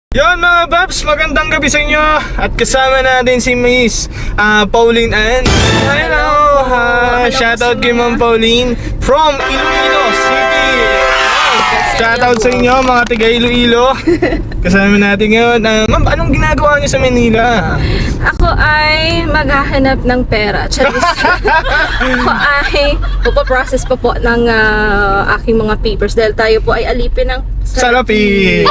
Yon mga Babs, magandang gabi sa inyo. At kasama natin si Miss Pauline Ann. Hello! Hi! Shoutout kay Ma'am Pauline from Iloilo City. Shoutout sa inyo mga taga Iloilo. Kasama natin ngayon. Ma'am, anong ginagawa niyo sa Manila? Ako ay maghahanap ng pera. Charis. Ako ay pupo-process pa po ng aking mga papers dahil tayo po ay alipin ng Salapi!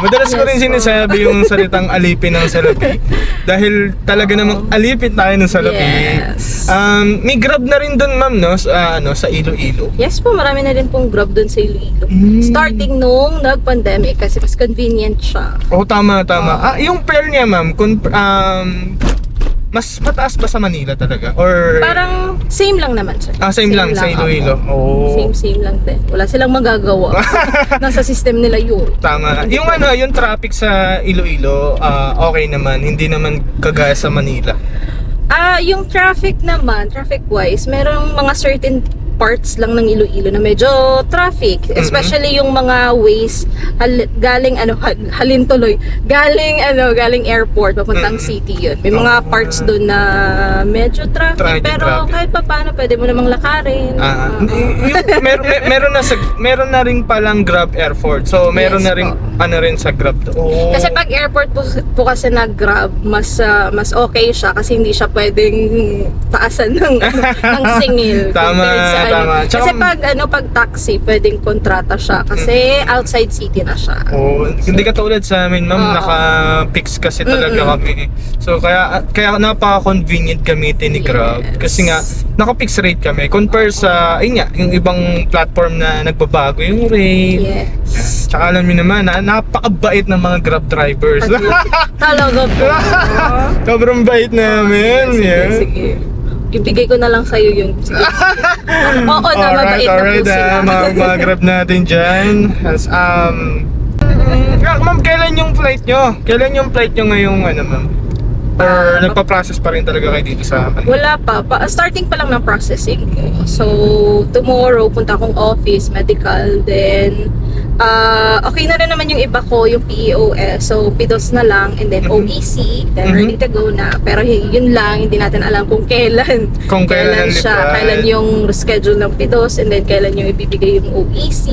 Madalas ko rin sinasabi yung salitang alipin ng salapi. Dahil talaga namang alipin tayo ng salapi. Yes. May Grab na rin doon ma'am, no? Sa Iloilo. Yes po, marami na rin pong Grab dun sa Iloilo. Starting nung nag-pandemic kasi mas convenient siya. Oh, tama. Yung fare niya ma'am, mas mataas ba sa Manila talaga? Or Parang same lang naman siya. same lang sa Iloilo. Oh. Same lang din. Wala silang magagawa. Nasa system nila yun. Tama. Yung traffic sa Iloilo, okay naman, hindi naman kagaya sa Manila. Yung traffic naman, traffic-wise, merong mga certain parts lang ng Iloilo na medyo traffic, especially yung mga ways galing galing airport papuntang city yun. May mga parts doon na medyo traffic, pero kahit pa paano pwede mo namang lakarin. Meron na rin palang Grab Airport. So meron Yes na rin po. rin sa Grab. Oh. Kasi pag airport po kasi na Grab, mas okay siya kasi hindi siya pwedeng taasan ng singil. Tama. Kasi pag taxi, pwedeng kontrata siya kasi outside city na siya. Oh, hindi katulad sa amin, ma'am, naka-fix kasi talaga kami. So kaya napaka-convenient gamitin ni Grab kasi nga naka-fix rate kami compare sa yung ibang platform na nagbabago yung rate. Yes. Tsaka alam niyo naman, napakabait ng mga Grab drivers. Talaga po. Sobrang bait namin. Sige. Ibigay ko na lang sa'yo yun. Sige. Oo na, mabait na po sila. Mga Grab natin dyan. Ma'am, kailan yung flight nyo? Kailan yung flight nyo ngayong ma'am? Or nagpa-process pa rin talaga kayo dito sa Manila? Wala pa. Starting pa lang ng processing ko. So, tomorrow, punta akong office, medical, then okay na rin naman yung iba ko, yung PEOS. So, PIDOS na lang, and then OEC, then ready to go na. Pero yun lang, hindi natin alam kung kailan. Kung kailan siya. Kailan yung schedule ng PIDOS, and then kailan yung ibibigay yung OEC.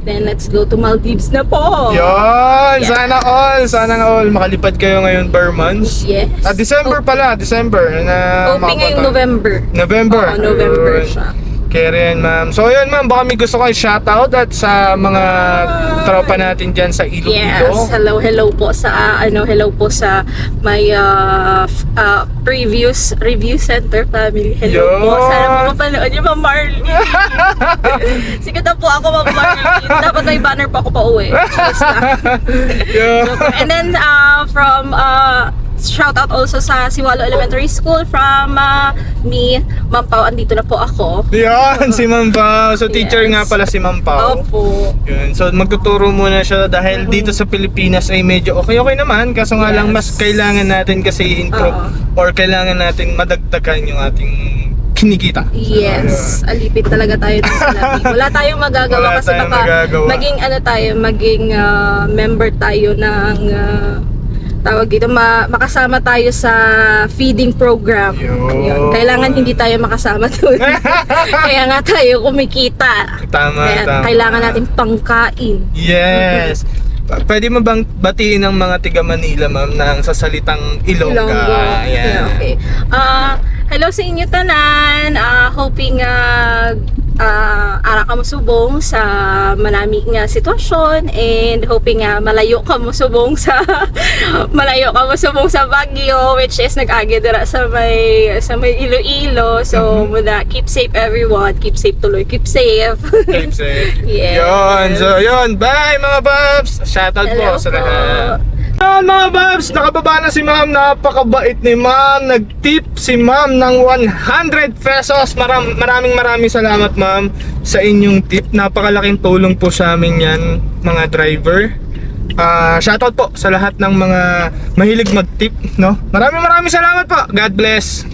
Then, let's go to Maldives na po. Yun! Yeah. Sana all. Makalipad kayo ngayon per month. Yes. December pala. December. Hoping ngayong November. November. Oo, November siya. Kaya rin, ma'am. So, yun, ma'am. Baka may gusto kayo shoutout at sa mga tropa natin dyan sa Iloilo. Yes, hello po sa my previous review center family. Hello po. Sana po mapanood niyo, Ma'am Marlene. Sige na po ako, Ma'am Marlene. Dapat may banner pa ako pa uwi. And then from shout out also sa Siwalo Elementary School from me, Ma'am Pao. Andito na po ako. Yan, si Ma'am Pao. So, teacher nga pala si Ma'am Pao. Opo. Yun. So, magtuturo muna siya dahil dito sa Pilipinas ay medyo okay naman. Kaso nga lang, mas kailangan natin kasi improve or kailangan natin madagdagan yung ating kinikita. Yes, alipit talaga tayo ng salapi. Wala tayong magagawa kasi baka maging member tayo ng tawag dito, makasama tayo sa feeding program. Yun. Kailangan hindi tayo makasama doon. Kaya nga tayo kumikita. Tama. Kailangan natin pangkain. Yes. Pwede mo bang batiin ng mga tiga Manila, ma'am, ng sasalitang Ilongga? Yeah, okay. Hello sa inyo tanan. Hoping ara ka musubong sa manami nga sitwasyon, and hoping malayo ka musubong sa Baguio, which is nag-agi dira sa may Iloilo. So muna, keep safe everyone, keep safe tuloy, keep safe. Keep safe. Yes. Yun. So yun, bye mga Babs. Shoutout po sa lahat. Yan mga Babs, nakababa na si ma'am. Napakabait ni ma'am. Nag-tip si ma'am ng 100 pesos. Maraming salamat ma'am sa inyong tip. Napakalaking tulong po sa amin yan, mga driver. Shoutout po sa lahat ng mga mahilig mag-tip, no? Maraming salamat po. God bless.